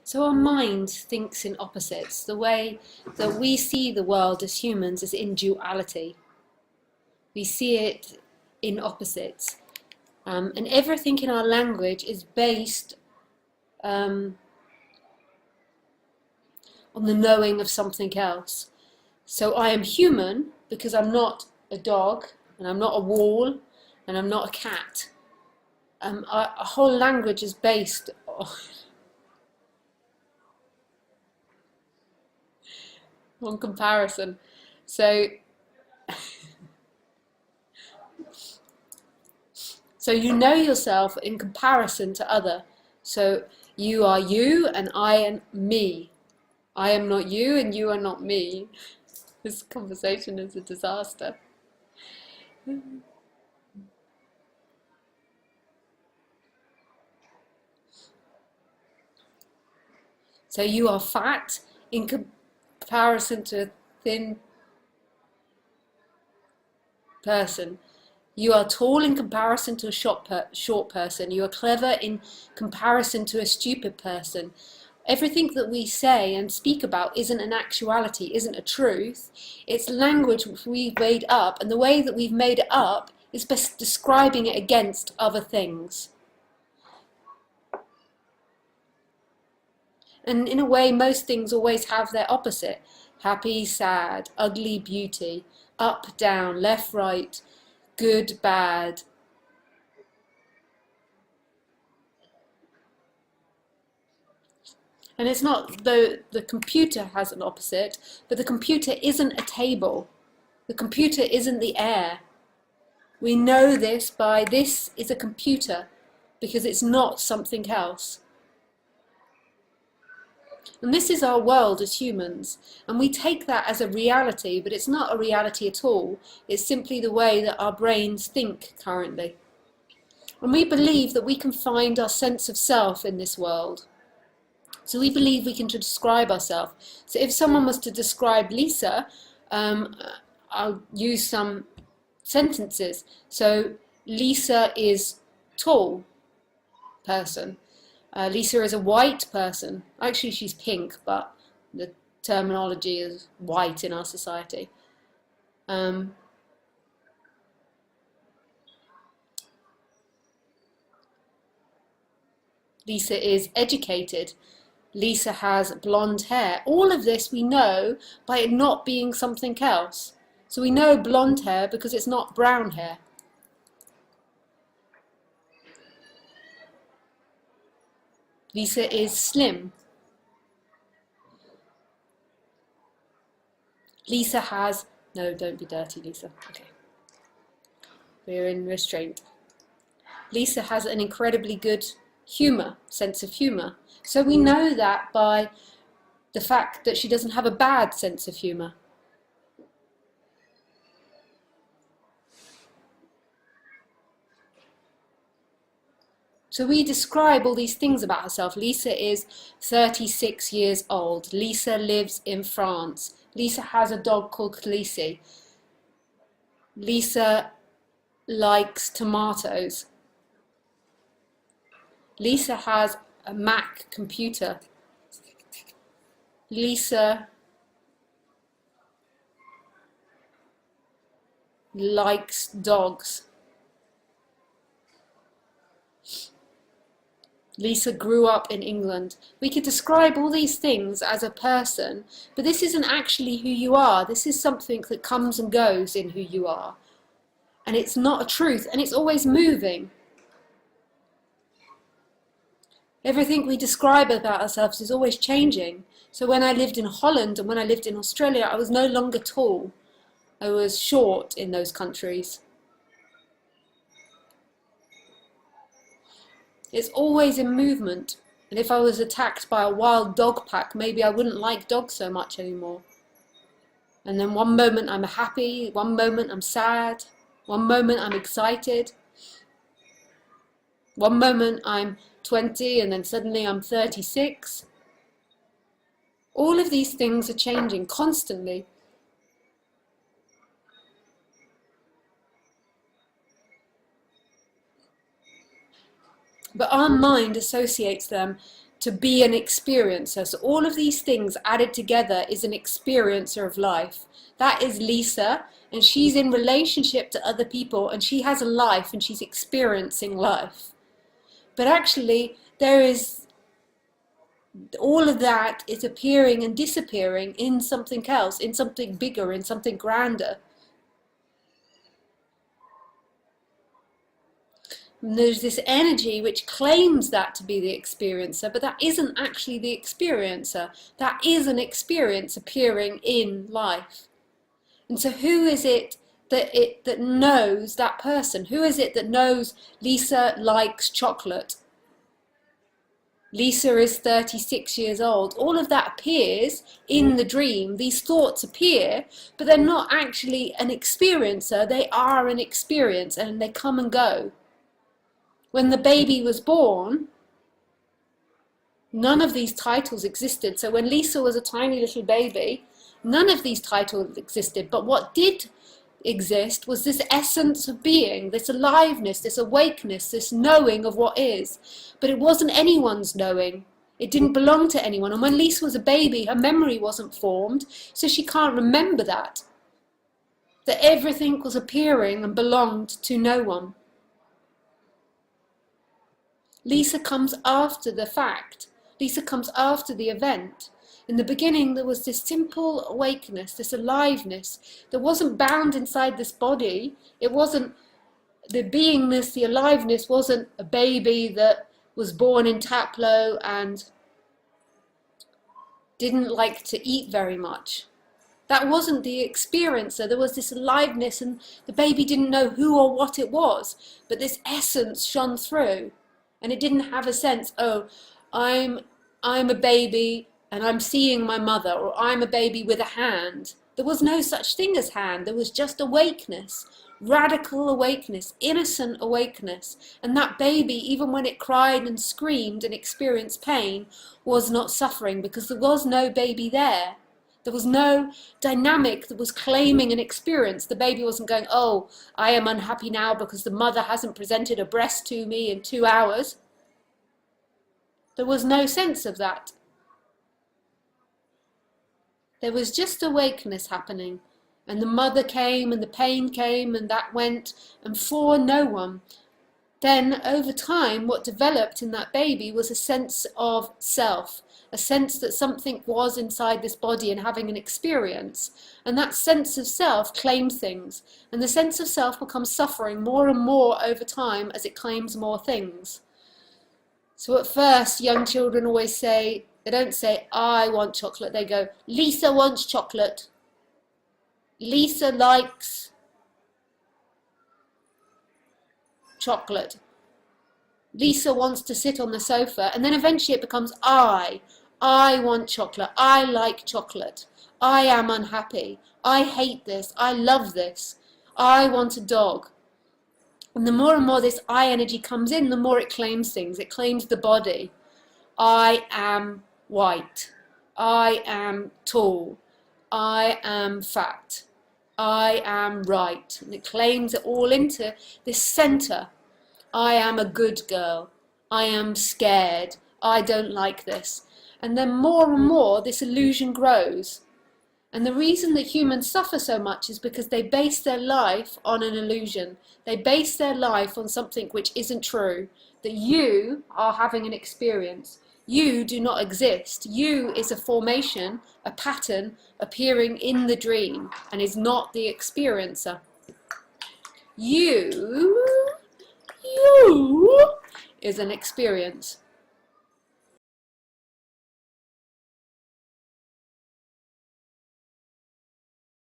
So our mind thinks in opposites. The way that we see the world as humans is in duality. We see it in opposites. And everything in our language is based on the knowing of something else. So I am human because I'm not a dog, and I'm not a wall, and I'm not a cat. Our whole language is based on comparison. So you know yourself in comparison to other. So you are you and I am me. I am not you and you are not me. This conversation is a disaster. So you are fat in comparison to a thin person. You are tall in comparison to a short person. You are clever in comparison to a stupid person. Everything that we say and speak about isn't an actuality, isn't a truth. It's language which we've made up, and the way that we've made it up is by describing it against other things. And in a way, most things always have their opposite. Happy, sad, ugly, beauty, up, down, left, right, good, bad. And it's not, though the computer has an opposite, but the computer isn't a table. The computer isn't the air. We know this by this is a computer because it's not something else. And this is our world as humans. And we take that as a reality, but it's not a reality at all. It's simply the way that our brains think currently. And we believe that we can find our sense of self in this world. So we believe we can describe ourselves. So if someone was to describe Lisa, I'll use some sentences. So Lisa is tall person. Lisa is a white person. Actually, she's pink, but the terminology is white in our society. Lisa is educated. Lisa has blonde hair. All of this we know by it not being something else. So we know blonde hair because it's not brown hair. Lisa is slim. Lisa has... No, don't be dirty, Lisa. Okay. We're in restraint. Lisa has an incredibly good humour, sense of humour. So we know that by the fact that she doesn't have a bad sense of humour. So we describe all these things about herself. Lisa is 36 years old. Lisa lives in France. Lisa has a dog called Khaleesi. Lisa likes tomatoes. Lisa has a Mac computer. Lisa likes dogs. Lisa grew up in England. We could describe all these things as a person, but this isn't actually who you are. This is something that comes and goes in who you are. And it's not a truth, and it's always moving. Everything we describe about ourselves is always changing. So when I lived in Holland and when I lived in Australia, I was no longer tall. I was short in those countries. It's always in movement. And if I was attacked by a wild dog pack, maybe I wouldn't like dogs so much anymore. And then one moment I'm happy, one moment I'm sad, one moment I'm excited. One moment I'm 20 and then suddenly I'm 36. All of these things are changing constantly. But our mind associates them to be an experiencer. So all of these things added together is an experiencer of life. That is Lisa, and she's in relationship to other people, and she has a life, and she's experiencing life. But actually, there is all of that is appearing and disappearing in something else, in something bigger, in something grander. And there's this energy which claims that to be the experiencer, but that isn't actually the experiencer. That is an experience appearing in life. And so who is it that knows that person? Who is it that knows Lisa likes chocolate? Lisa is 36 years old. All of that appears in the dream. These thoughts appear, but they're not actually an experiencer. They are an experience, and they come and go. When the baby was born, none of these titles existed. So when Lisa was a tiny little baby, none of these titles existed. But what did exist was this essence of being, this aliveness, this awakeness, this knowing of what is. But it wasn't anyone's knowing. It didn't belong to anyone. And when Lisa was a baby, her memory wasn't formed, so she can't remember that. That everything was appearing and belonged to no one. Lisa comes after the fact. Lisa comes after the event. In the beginning, there was this simple awakeness, this aliveness that wasn't bound inside this body. It wasn't the beingness, the aliveness wasn't a baby that was born in Taplow and didn't like to eat very much. That wasn't the experiencer. There was this aliveness, and the baby didn't know who or what it was, but this essence shone through. And it didn't have a sense, oh, I'm a baby and I'm seeing my mother, or I'm a baby with a hand. There was no such thing as hand. There was just awakeness, radical awakeness, innocent awakeness. And that baby, even when it cried and screamed and experienced pain, was not suffering, because there was no baby there. There was no dynamic that was claiming an experience. The baby wasn't going, oh, I am unhappy now because the mother hasn't presented a breast to me in 2 hours. There was no sense of that. There was just awakeness happening. And the mother came and the pain came and that went, and for no one. Then over time, what developed in that baby was a sense of self. A sense that something was inside this body and having an experience. And that sense of self claims things. And the sense of self becomes suffering more and more over time as it claims more things. So at first, young children always say, they don't say, I want chocolate. They go, Lisa wants chocolate. Lisa likes chocolate. Lisa wants to sit on the sofa. And then eventually it becomes I want chocolate. I like chocolate. I am unhappy. I hate this. I love this. I want a dog. And the more and more this I energy comes in, the more it claims things. It claims the body. I am white. I am tall. I am fat. I am right. And it claims it all into this center. I am a good girl. I am scared. I don't like this. And then more and more this illusion grows. And the reason that humans suffer so much is because they base their life on an illusion. They base their life on something which isn't true. That you are having an experience. You do not exist. You is a formation, a pattern appearing in the dream and is not the experiencer. You is an experience.